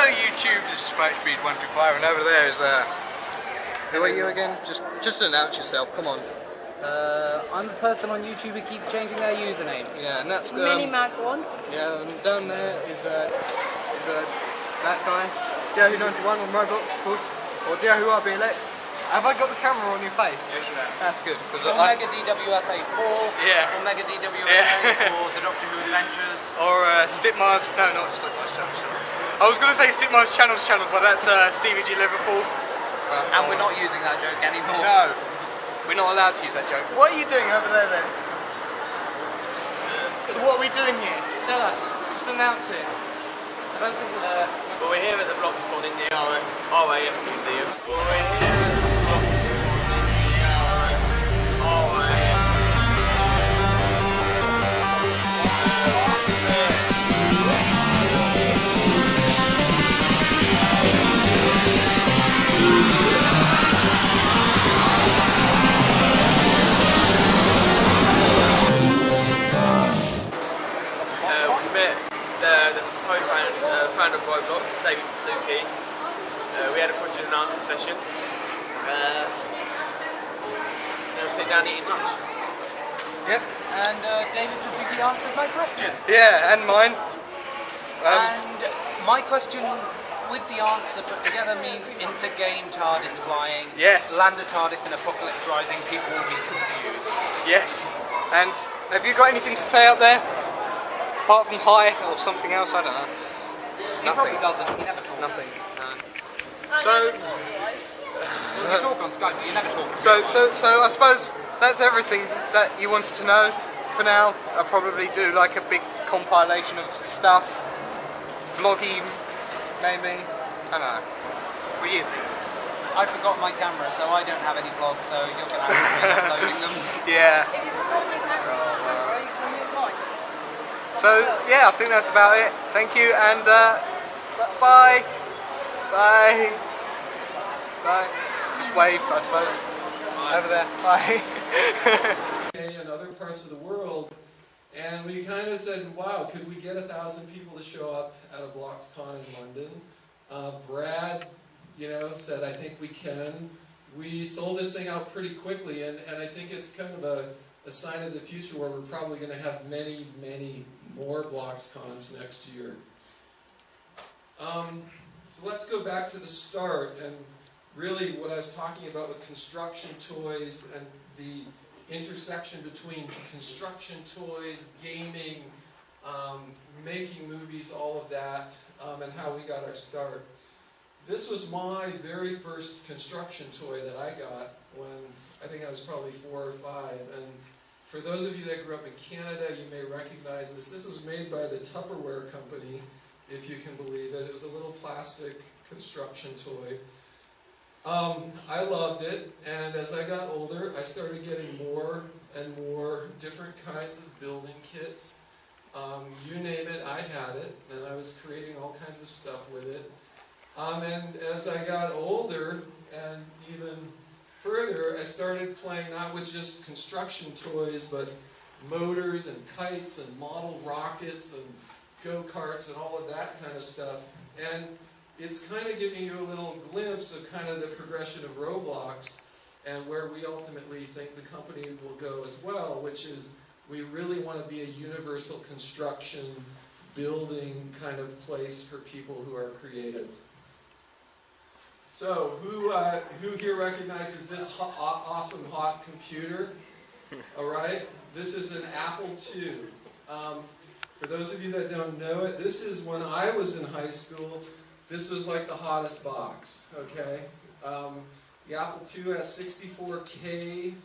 Hello YouTube, this is Speed125 and over there is who are you again? Just announce yourself, come on. I'm the person on YouTube who keeps changing their username. Yeah, and that's Minimag1. Yeah, and down there is that guy, Yahoo91 on Roblox, of course, or Yahoo RBLX. Have I got the camera on your face? Yes, you have. That's good. Omega DWFA4, yeah. Omega DWFA, or the Doctor Who Adventures. Or Stitmars, no, not Stitmars channel. I was going to say Stitmars channel, but that's Stevie G Liverpool. And we're not using that joke anymore. No, we're not allowed to use that joke. What are you doing over there then? So what are we doing here? Tell us. Just announce it. I don't think there's... Well, we're here at the Bloxcon in the RAF Museum. The founder of Bloxcon, David Suzuki. We had a question and answer session. Then we'll sit down eating lunch. Yep. And David Suzuki answered my question. Yeah, and mine. And my question with the answer put together means inter-game TARDIS flying. Yes. Lander TARDIS in Apocalypse Rising, people will be confused. Yes. And have you got anything to say up there? Apart from hi or something else, I don't know. He probably doesn't, he never talks. Nothing. So, Well, you talk on Skype, but you never talk. So I suppose that's everything that you wanted to know for now. I'll probably do like a big compilation of stuff. Vloggy, maybe. I don't know. What do you think? I forgot my camera, so I don't have any vlogs, so you're going to have to be uploading them. Yeah. if you forgot your camera, you can use mine. So, yeah, I think that's about it. Thank you, and bye. Bye. Bye. Just wave, I suppose. Bye. Over there. Bye. In other parts of the world, and we kind of said, wow, could we get 1,000 people to show up at a Bloxcon in London? Brad, said, I think we can. We sold this thing out pretty quickly, and I think it's kind of a sign of the future where we're probably going to have many, many more Bloxcons next year. So let's go back to the start, and really what I was talking about with construction toys and the intersection between construction toys, gaming, making movies, all of that, and how we got our start. This was my very first construction toy that I got when I think I was probably 4 or 5. And for those of you that grew up in Canada, you may recognize this. This was made by the Tupperware company, if you can believe it. It was a little plastic construction toy. I loved it, and as I got older, I started getting more and more different kinds of building kits. You name it, I had it, and I was creating all kinds of stuff with it. And as I got older, and even further, I started playing not with just construction toys, but motors and kites and model rockets and go-karts and all of that kind of stuff. And it's kind of giving you a little glimpse of kind of the progression of Roblox and where we ultimately think the company will go as well, which is we really want to be a universal construction building kind of place for people who are creative. So, who here recognizes this awesome hot computer? All right, this is an Apple II. For those of you that don't know it, this is when I was in high school. This was like the hottest box. Okay, the Apple II has 64K.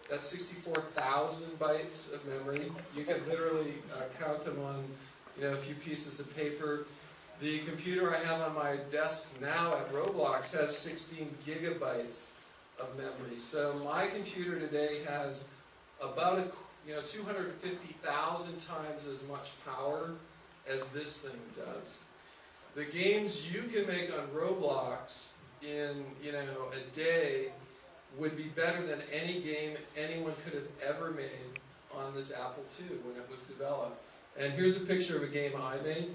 That's 64,000 bytes of memory. You can literally count them on, a few pieces of paper. The computer I have on my desk now at Roblox has 16 gigabytes of memory. So my computer today has about 250,000 times as much power as this thing does. The games you can make on Roblox in a day would be better than any game anyone could have ever made on this Apple II when it was developed. And here's a picture of a game I made.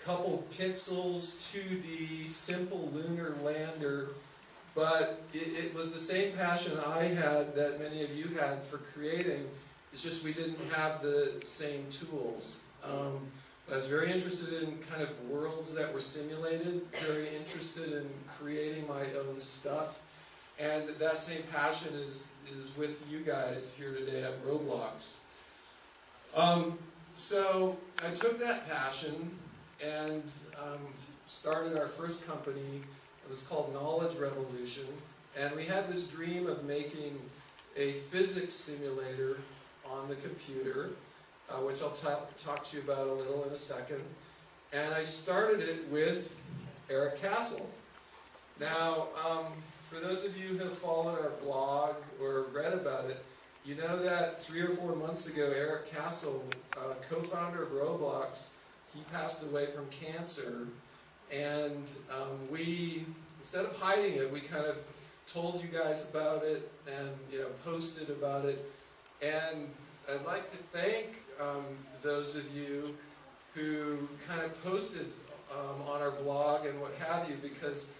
couple pixels, 2D, simple lunar lander, but it was the same passion I had that many of you had for creating. It's just we didn't have the same tools. I was very interested in kind of worlds that were simulated, very interested in creating my own stuff, and that same passion is with you guys here today at Roblox. So I took that passion and started our first company. It was called Knowledge Revolution, and we had this dream of making a physics simulator on the computer, which I'll talk to you about a little in a second. And I started it with Eric Castle. Now, for those of you who have followed our blog or read about it, you know that 3 or 4 months ago, Eric Castle, co-founder of Roblox, he passed away from cancer. And we, instead of hiding it, we kind of told you guys about it and posted about it. And I'd like to thank those of you who kind of posted on our blog and what have you, because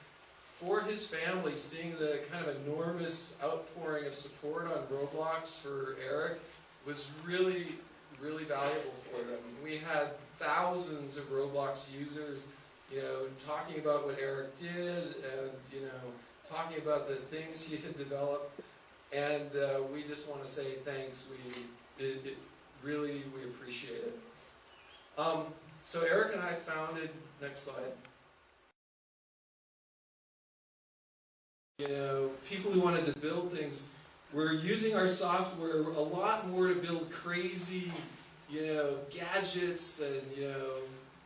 for his family, seeing the kind of enormous outpouring of support on Roblox for Eric was really, really valuable for them. We had thousands of Roblox users, talking about what Eric did and, talking about the things he had developed. And we just want to say thanks. We appreciate it. So Eric and I founded, next slide, people who wanted to build things were using our software a lot more to build crazy, gadgets and,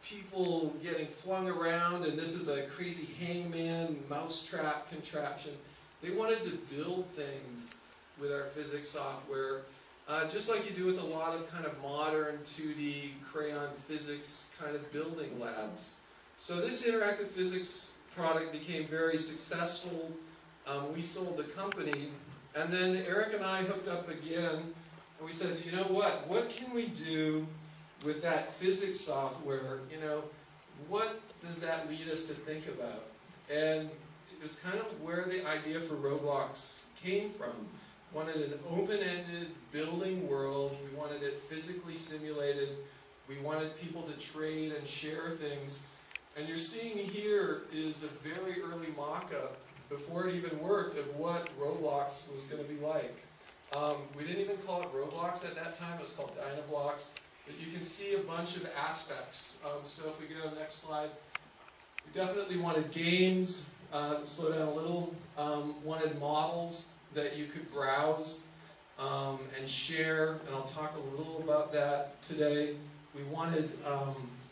people getting flung around, and this is a crazy hangman mousetrap contraption. They wanted to build things with our physics software, just like you do with a lot of kind of modern 2D crayon physics kind of building labs. So this interactive physics product became very successful. We sold the company, and then Eric and I hooked up again, and we said, you know what can we do with that physics software? What does that lead us to think about? And it was kind of where the idea for Roblox came from. Wanted an open-ended building world. We wanted it physically simulated. We wanted people to trade and share things. And you're seeing here is a very early mock-up, before it even worked, of what Roblox was going to be like. We didn't even call it Roblox at that time. It was called Dynablox. But you can see a bunch of aspects. So if we go to the next slide, we definitely wanted games. Slow down a little. Wanted models that you could browse and share, and I'll talk a little about that today. We wanted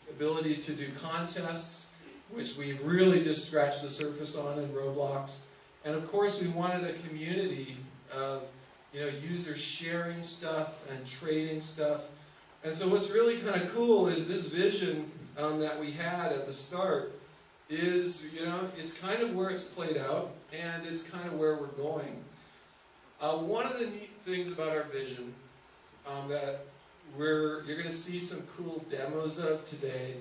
ability to do contests, which we've really just scratched the surface on in Roblox. And of course, we wanted a community of users sharing stuff and trading stuff. And so what's really kind of cool is this vision that we had at the start is, it's kind of where it's played out, and it's kind of where we're going. One of the neat things about our vision that you're going to see some cool demos of today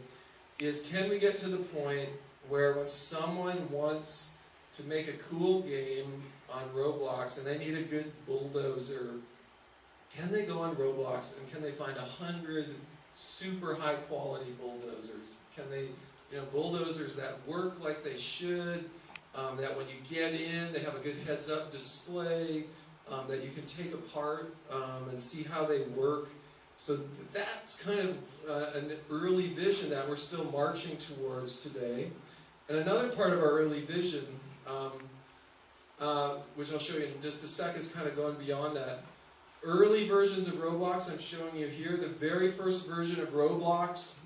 is, can we get to the point where when someone wants to make a cool game on Roblox and they need a good bulldozer, can they go on Roblox and can they find 100 super high quality bulldozers? Can they, bulldozers that work like they should, that when you get in they have a good heads up display, that you can take apart and see how they work. So that's kind of an early vision that we're still marching towards today. And another part of our early vision, which I'll show you in just a second, is kind of going beyond that. Early versions of Roblox, I'm showing you here, the very first version of Roblox.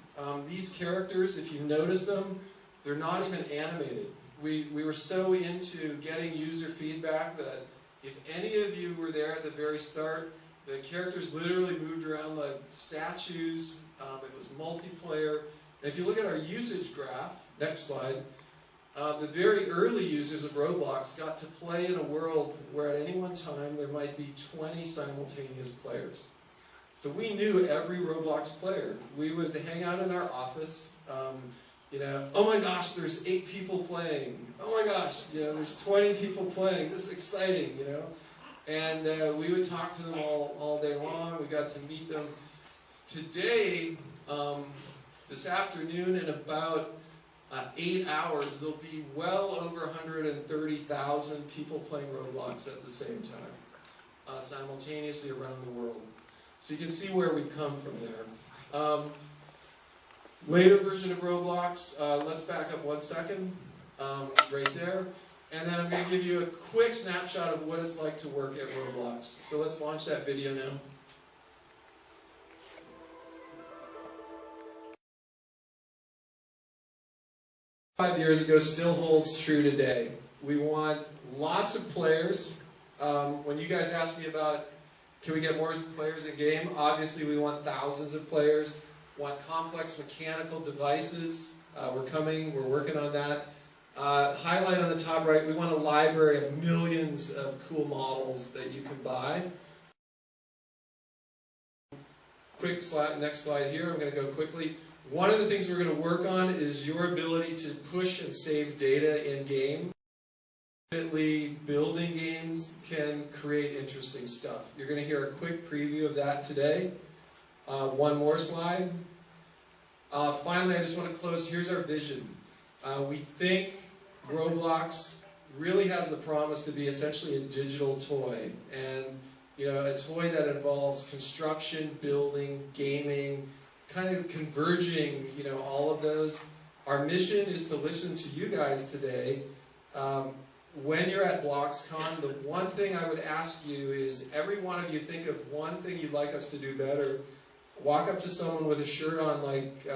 These characters, if you notice them, they're not even animated. We were so into getting user feedback that if any of you were there at the very start, the characters literally moved around like statues. It was multiplayer. And if you look at our usage graph, next slide, the very early users of Roblox got to play in a world where at any one time there might be 20 simultaneous players. So we knew every Roblox player. We would hang out in our office You know, oh my gosh, there's 8 people playing. Oh my gosh, you know, there's 20 people playing. This is exciting, you know. And we would talk to them all day long. We got to meet them. Today, this afternoon, in about 8 hours, there'll be well over 130,000 people playing Roblox at the same time, simultaneously around the world. So you can see where we come from there. Later version of Roblox, let's back up 1 second, right there. And then I'm going to give you a quick snapshot of what it's like to work at Roblox. So let's launch that video now. Five years ago still holds true today. We want lots of players. When you guys ask me about, can we get more players in game? Obviously we want thousands of players. Want complex mechanical devices. We're working on that. Highlight on the top right, we want a library of millions of cool models that you can buy. Quick slide, next slide here, I'm going to go quickly. One of the things we're going to work on is your ability to push and save data in-game. Building games can create interesting stuff. You're going to hear a quick preview of that today. One more slide. Finally, I just want to close. Here's our vision. We think Roblox really has the promise to be essentially a digital toy, and you know, a toy that involves construction, building, gaming, kind of converging, you know, all of those. Our mission is to listen to you guys today. When you're at Bloxcon, the one thing I would ask you is, every one of you think of one thing you'd like us to do better. Walk up to someone with a shirt on like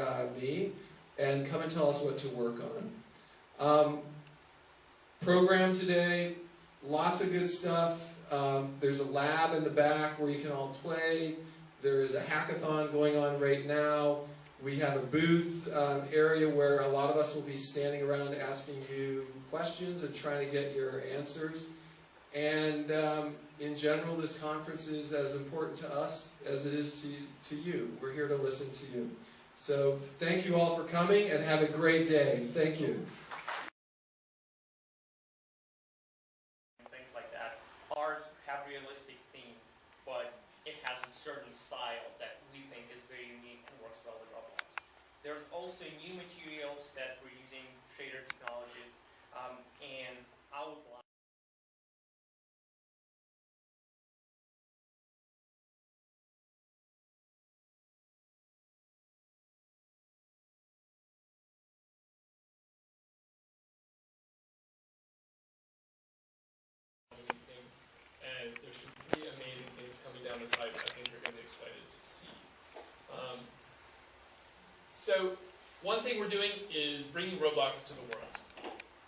me and come and tell us what to work on. Program today, lots of good stuff. There's a lab in the back where you can all play. There is a hackathon going on right now. We have a booth area where a lot of us will be standing around asking you questions and trying to get your answers. And in general, this conference is as important to us as it is to you. We're here to listen to you. So thank you all for coming, and have a great day. Thank you. Things like that have realistic theme, but it has a certain style that we think is very unique and works well with Roblox. There's also new materials that we're using, shader technologies, and outline. And there's some pretty amazing things coming down the pipe I think you're going to be excited to see. So one thing we're doing is bringing Roblox to the world.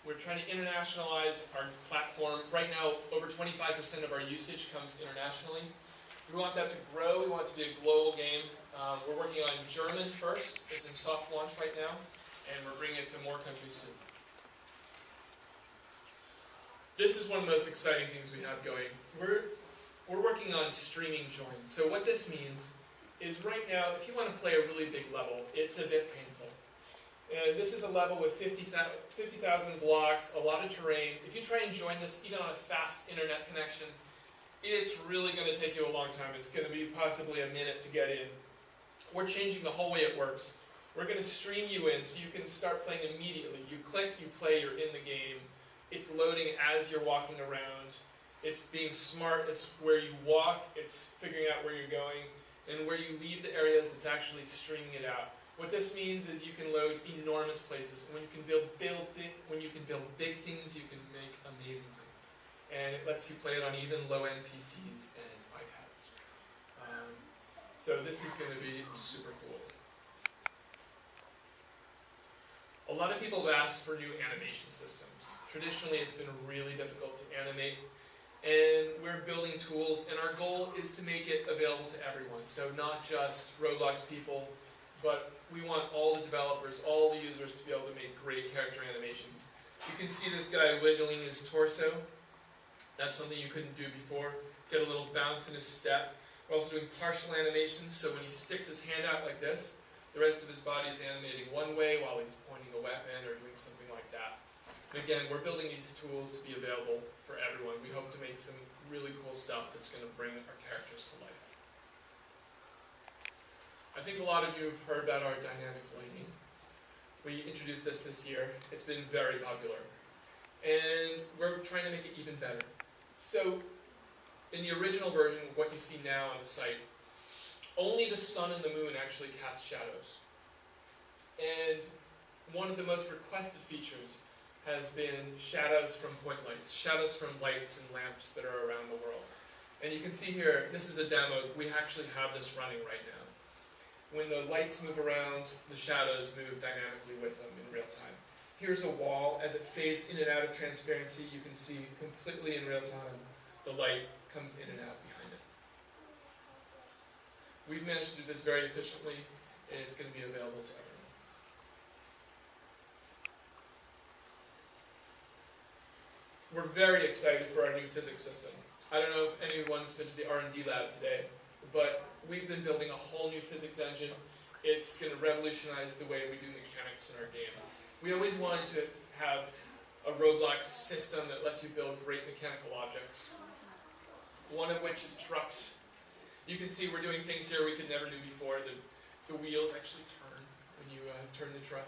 We're trying to internationalize our platform. Right now, over 25% of our usage comes internationally. We want that to grow. We want it to be a global game. We're working on German first. It's in soft launch right now, and we're bringing it to more countries soon. This is one of the most exciting things we have going. We're working on streaming join. So what this means is right now, if you want to play a really big level, it's a bit painful. And this is a level with 50,000 blocks, a lot of terrain. If you try and join this, even on a fast internet connection, it's really going to take you a long time. It's going to be possibly a minute to get in. We're changing the whole way it works. We're going to stream you in so you can start playing immediately. You click, you play, you're in the game. It's loading as you're walking around. It's being smart. It's where you walk. It's figuring out where you're going. And where you leave the areas, it's actually streaming it out. What this means is you can load enormous places. When you can build big things, you can make amazing things. And it lets you play it on even low-end PCs and iPads. So this is going to be super cool. A lot of people have asked for new animation systems. Traditionally, it's been really difficult to animate. And we're building tools, and our goal is to make it available to everyone. So not just Roblox people, but we want all the developers, all the users to be able to make great character animations. You can see this guy wiggling his torso. That's something you couldn't do before. Get a little bounce in his step. We're also doing partial animations, so when he sticks his hand out like this, The rest of his body is animating one way while he's pointing a weapon or doing something like that. And again, we're building these tools to be available for everyone. We hope to make some really cool stuff that's going to bring our characters to life. I think a lot of you have heard about our dynamic lighting. We introduced this year. It's been very popular. And we're trying to make it even better. So, in the original version, what you see now on the site, only the sun and the moon actually cast shadows. And one of the most requested features has been shadows from point lights, shadows from lights and lamps that are around the world. And you can see here, this is a demo, we actually have this running right now. When the lights move around, the shadows move dynamically with them in real time. Here's a wall, as it fades in and out of transparency, you can see completely in real time, the light comes in and out behind it. We've managed to do this very efficiently, and it's going to be available to everyone. We're very excited for our new physics system. I don't know if anyone's been to the R&D lab today, but we've been building a whole new physics engine. It's going to revolutionize the way we do mechanics in our game. We always wanted to have a Roblox system that lets you build great mechanical objects, one of which is trucks. You can see we're doing things here we could never do before. The wheels actually turn when you turn the truck.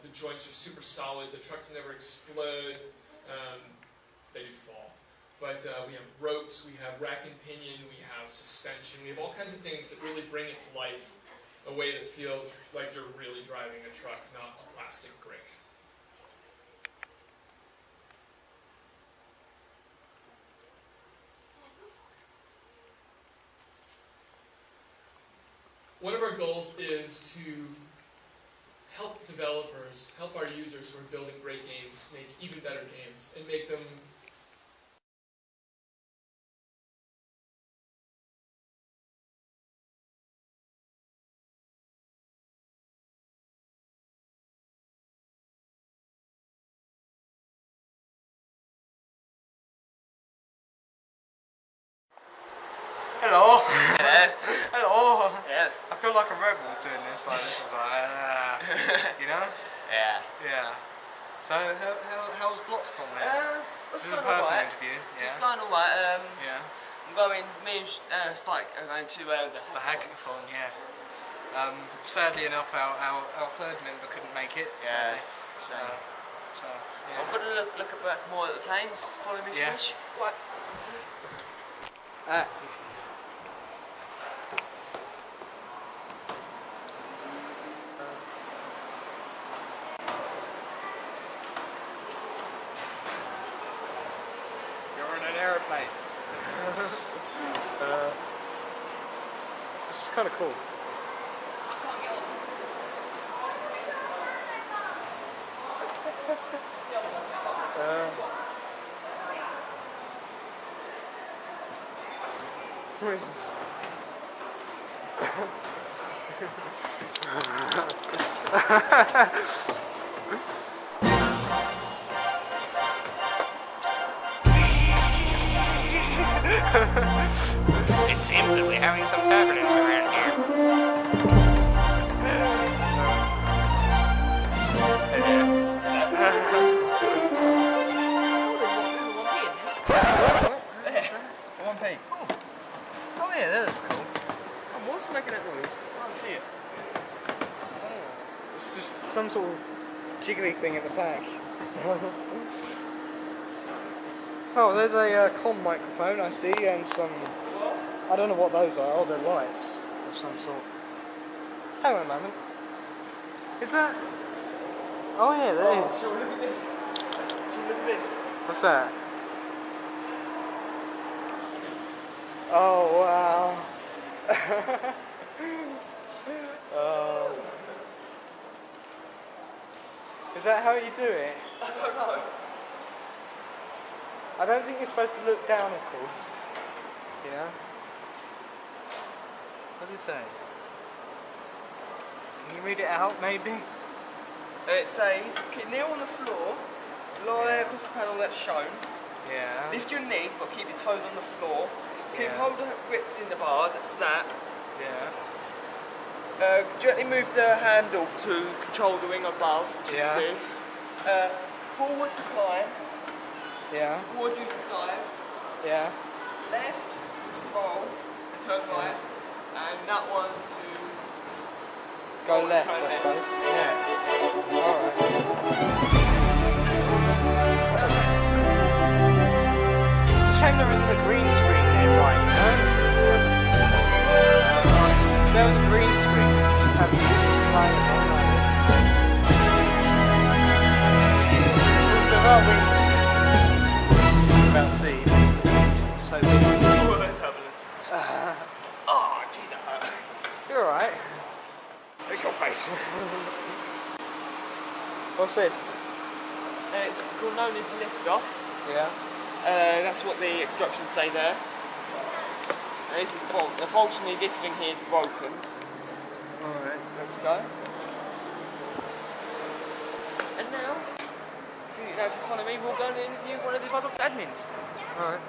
The joints are super solid. The trucks never explode. They do fall. But we have ropes, we have rack and pinion, we have suspension. We have all kinds of things that really bring it to life a way that feels like you're really driving a truck, not a plastic brick. One of our goals is to help developers, help our users who are building great games, make even better games, and make them Hello. Yeah. Hello. Yeah. I feel like a rebel doing this. Like this is like, you know? Yeah. Yeah. So how's Bloxcon then? This is a personal interview. Yeah. It's going alright. Yeah. I'm going. Me and Spike are going to The hackathon. Yeah. Sadly enough, our third member couldn't make it. Yeah. Sadly. So yeah. I'm gonna look back more at the planes. Follow me Yeah. finish. What? You're in an aeroplane. This is kind of cool. What is this? It seems that we're having some turbulence around here. Oh yeah, that is cool. What's making that noise? I can't see it. It's just some sort of jiggly thing at the back. Oh, there's a comm microphone I see, and some... I don't know what those are. Oh, they're lights of some sort. Hang on a moment. Is that... Oh yeah, there is. So look at this. So look at this. What's that? Oh wow. Oh. Is that how you do it? I don't know. I don't think you're supposed to look down, of course. You know? What does it say? Can you read it out, maybe? It says, kneel on the floor, lie across the panel that's shown, Yeah. lift your knees but keep your toes on the floor, keep Yeah. hold the grip in the bars, that's that. Yeah. Gently move the handle to control the ring above, which Yeah. is this. Forward to climb, Yeah. towards you to dive, Yeah. left to roll and turn right, and that one to Go roll and left, turn I left. suppose. Yeah. Alright. It's a shame there isn't a green screen nearby, you know? If there was a green screen, we could just have you just flying along like this. Also, there are wings in this. About C, it's so big. Oh, let's have a look. Oh, jeez, that hurt. You're alright. Look at your face. What's this? It's known as lift off. Yeah. That's what the instructions say there. And this is the fault. Unfortunately, this thing here is broken. Alright. Let's go. And now, if you follow me, we'll go and interview one of the Bloxcon admins. Alright.